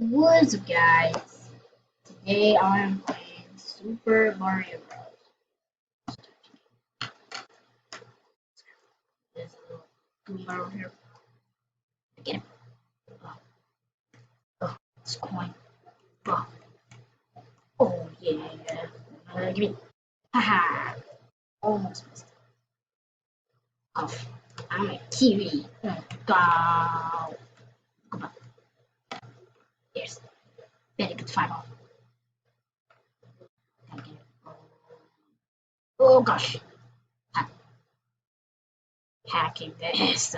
What's up, guys? Today I'm playing Super Mario Bros. There's a little Goomba over here. Get him. Oh, oh, it's a coin. Oh, oh yeah. Give me. Haha. Almost missed it. Oh, I'm a kiwi. Go. Come on. Yes. Very good final. Gotta get it. Oh gosh. Hacking this.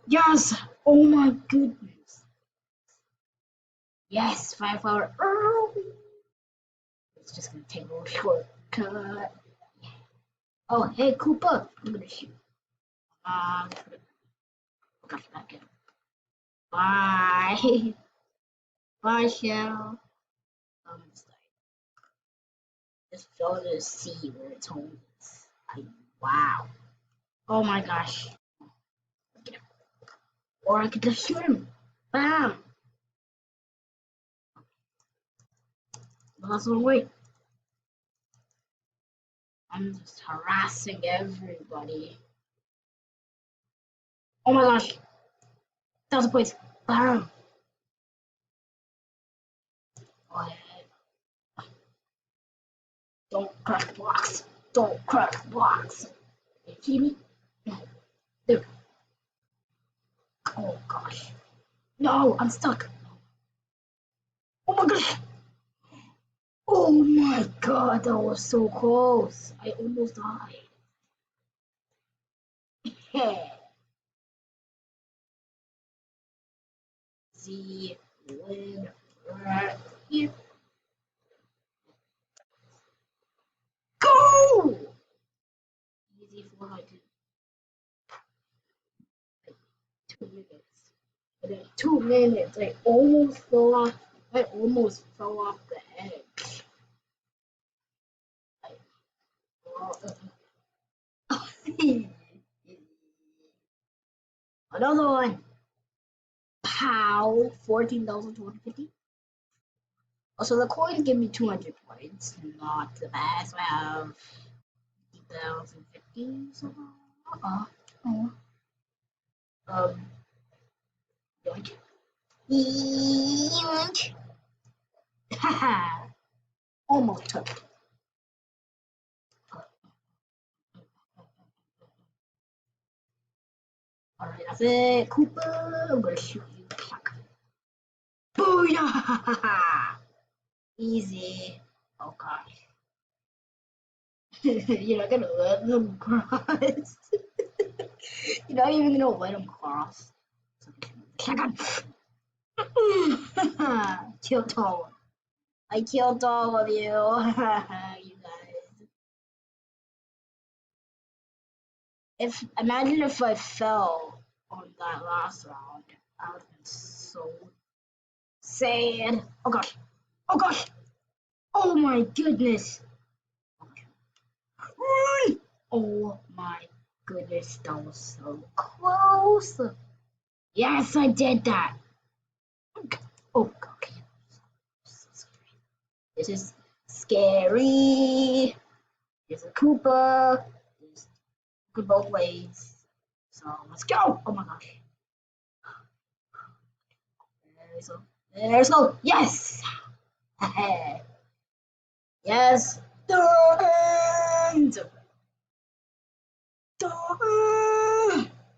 Yes. Oh my goodness. Yes, 5 hour early. It's just gonna take a little shortcut. Oh, hey, Koopa. I'm gonna shoot. Um, got back in. Bye. Bye, Shell. It's like, just go to see where it's home is. Wow. Oh my gosh. Or I could just shoot him. Bam. That's one way. I'm just harassing everybody. Oh my gosh. 1,000 points. Bam. Oh, yeah. Don't crack the blocks. Don't crack the blocks. You see me? There. Oh gosh. No, I'm stuck. Oh my gosh. Oh my god, that was so close. I almost died. Hey. The win right here. Go! Easy 400. Like 2 minutes. And then 2 minutes, I almost fell off. I almost fell off the edge. Like, another one. Pow! 14,250. Also, the coins give me 200 points. Not the best. I have 50,050 somehow. Oh. Yoink. Yoink. Haha. Almost took it. Alright, that's it. Koopa, I'm gonna shoot you. Booyah! Easy. Oh gosh. You're not gonna let them cross. You're not even gonna let them cross. Shotgun. Killed all. I killed all of you. You guys. Imagine if I fell on that last round. I would have been so sad. Oh gosh. Oh gosh. Oh my goodness. Run! Oh my goodness. That was so close. Yes, I did that. Oh, okay. This is scary. There's a Koopa. There's good both ways. So let's go. Oh my gosh. There's go. There's go. Yes. Yes. Turned.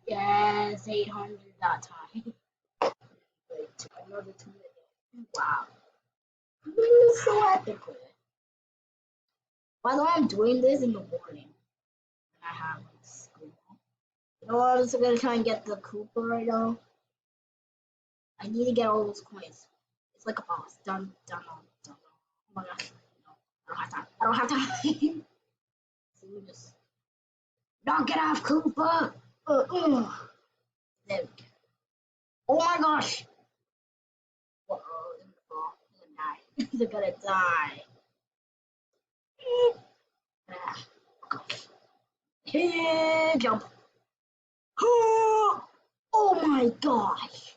Yes. 800 that time. Wait, another 2 minutes. Wow. So epic with it. By the way, I'm doing this in the morning when I have like school. You know what? I'm just gonna try and get the Koopa right now. I need to get all those coins. It's like a boss. Done, done, done. Oh my gosh. No, I don't have time. I don't have time. So we just knock it off, Koopa. There we go. Oh my gosh. Uh-oh, they're gonna fall. They're gonna die. They're gonna die. Here, jump. Oh my gosh.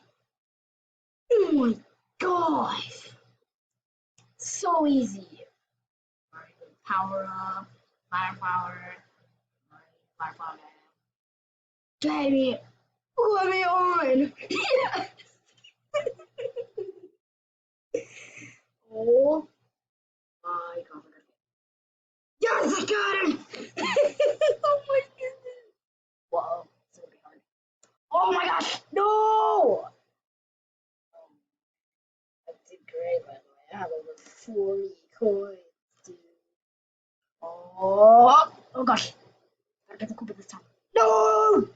Oh my Gosh, so easy. Alright, power up, firepower, firepower. Jamie, let me on. Yes. Oh my god. Yes, I got it! Oh my goodness. Whoa, it's gonna be hard. Oh my gosh, no! I did great, by the way. I have over 40 coins, dude. Oh gosh. Gotta get the Koopa this time. No!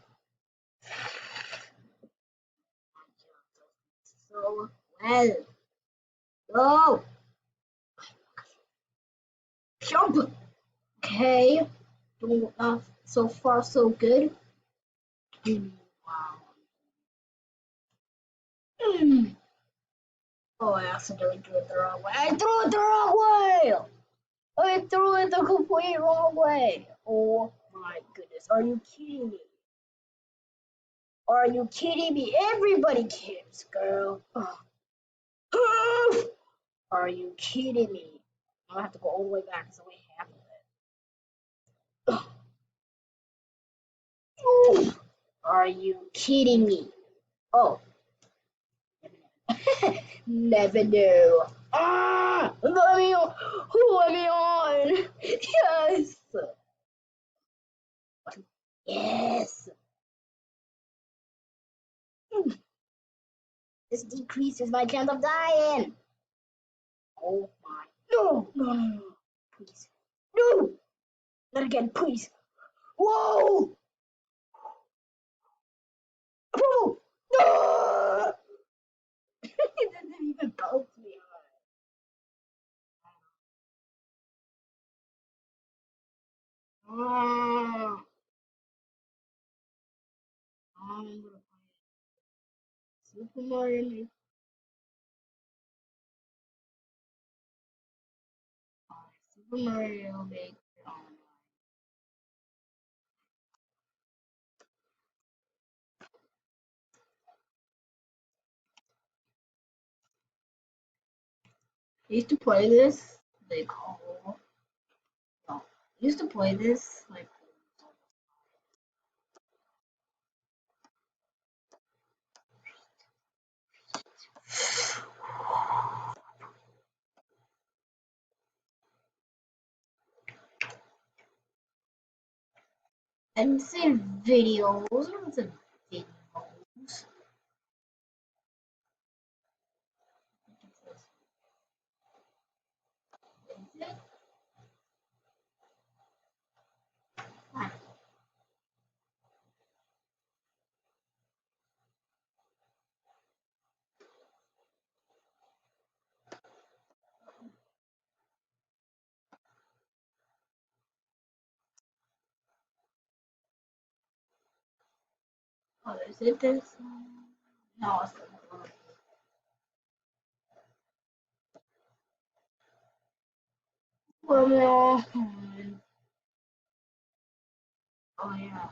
So well. No! Jump! Okay. So far, so good. Wow. Mm. Oh, I accidentally threw it the wrong way. I threw it the wrong way! I threw it the complete wrong way. Oh my goodness. Are you kidding me? Are you kidding me? Everybody cares, girl. Oh. Are you kidding me? I have to go all the way back. It's only half of it. Oh. Are you kidding me? Oh. Never knew. Ah! Let me on. Let me on. Yes. Yes. This decreases my chance of dying. Oh my. No. No, no, no, no. Please. No. Not again, please. Whoa. Oh. No. It didn't even bounce me. Ah. I'm gonna play Super Mario Maker. Super Mario Maker Online. I used to play this like no, I used to play this like I didn't say videos. I don't say videos. Oh, is it this? No, it's not. Well, no. Oh yeah.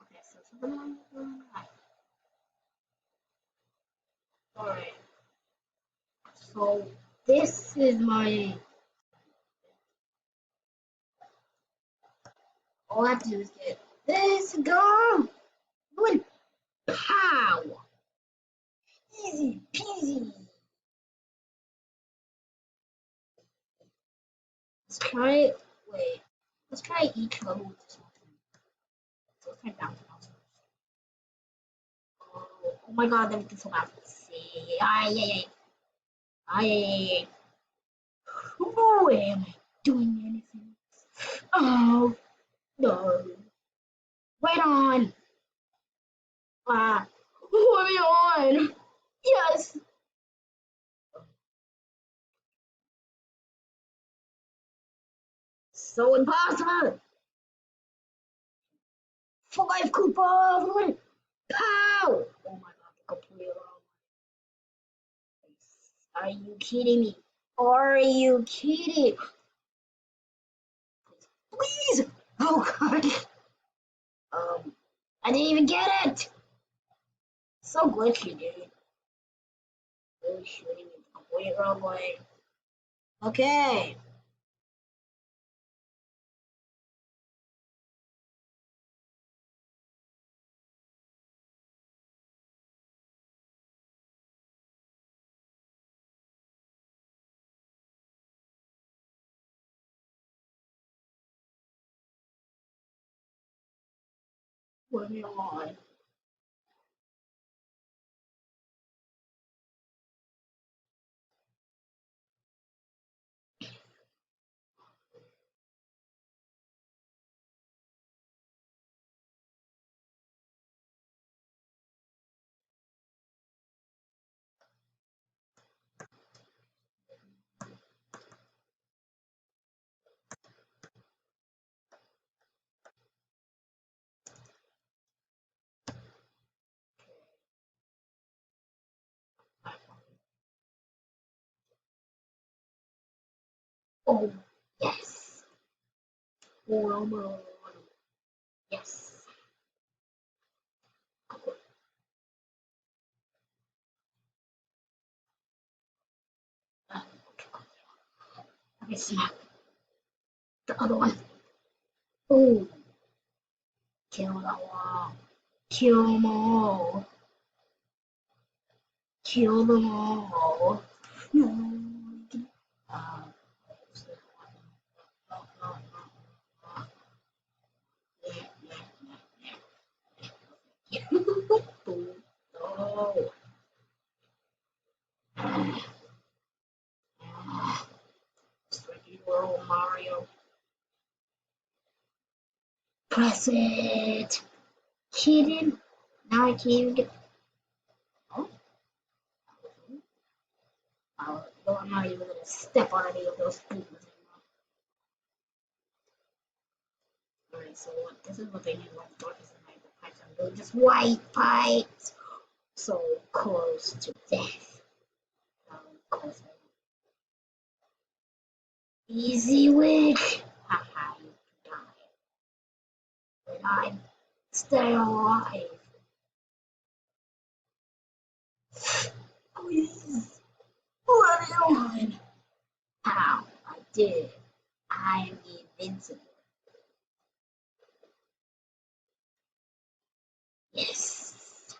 Okay, so something like alright. So this is my all I have to do is get this go. Win. Pow! Easy peasy. Let's try it. Wait. Let's try each level with this one. So let's try bounce bounce. Oh my god, everything's so bad. See. Ay, ay, ay. Ay, ay, ay, ay. Oh, am I doing anything? Oh, no. Wait on. Let me on. Yes. So impossible. For life, Koopa. Pow. Oh my god, completely wrong. Are you kidding me? Are you kidding? Please. Oh god. Um, I didn't even get it. So glitchy, dude. shooting me the complete wrong way. Okay. Leave me alone. Oh, yes. Well, on. Yes. Uh, Let me see. The other one. Oh, kill that one. Kill them all. Kill them all. No. Uh, no, no, no. Yeah, yeah, yeah. No. It's like you were old Mario. Press it. Cheating. Now I can't even get. Oh, no, I'm not even gonna step on any of those spoons anymore. Alright, so what? This is what they do when darkness and night. The pipes are really just white pipes. So close to death. Close. Easy wick. Haha, you die. But I stay alive. Please, let me on. How? I did. I am invincible. Yes.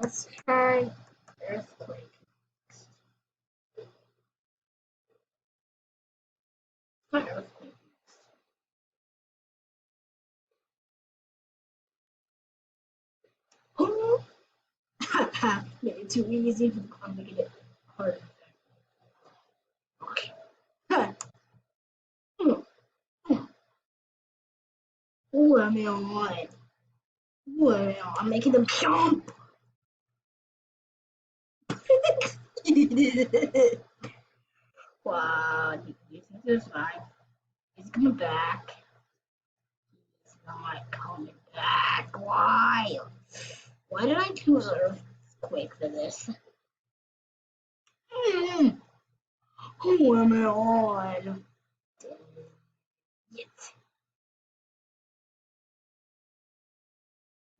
Let's try earthquake. Try earthquake. Oh, made it too easy. I'm making it harder. Okay. Ooh, let me on. Ooh, let me on. I'm making them jump. Wow, do you think this right? He's coming back. He's not coming back. Why? Why did I choose Earthquake for this? Who am I on? Yes.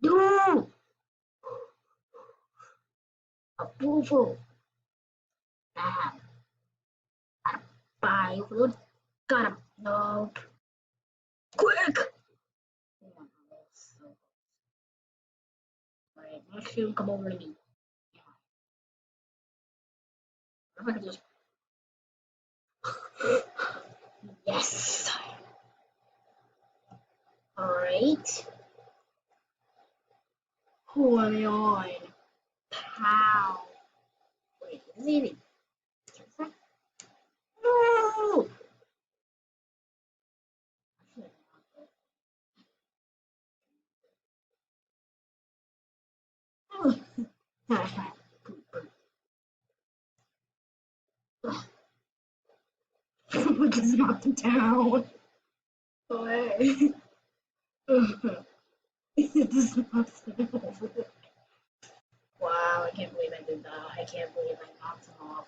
No! A bullful. Bam. Gotta buy food. Gotta no. Quick! Oh my God, so Alright, mushroom, come over to me. Yeah. What if I could just. Yes! Alright. Who am I on? Pow. Wait, is it even? No! We just knocked him down. Away. Just knocked him over. Wow, I can't believe I did that. I can't believe I knocked him off.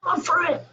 Off for it!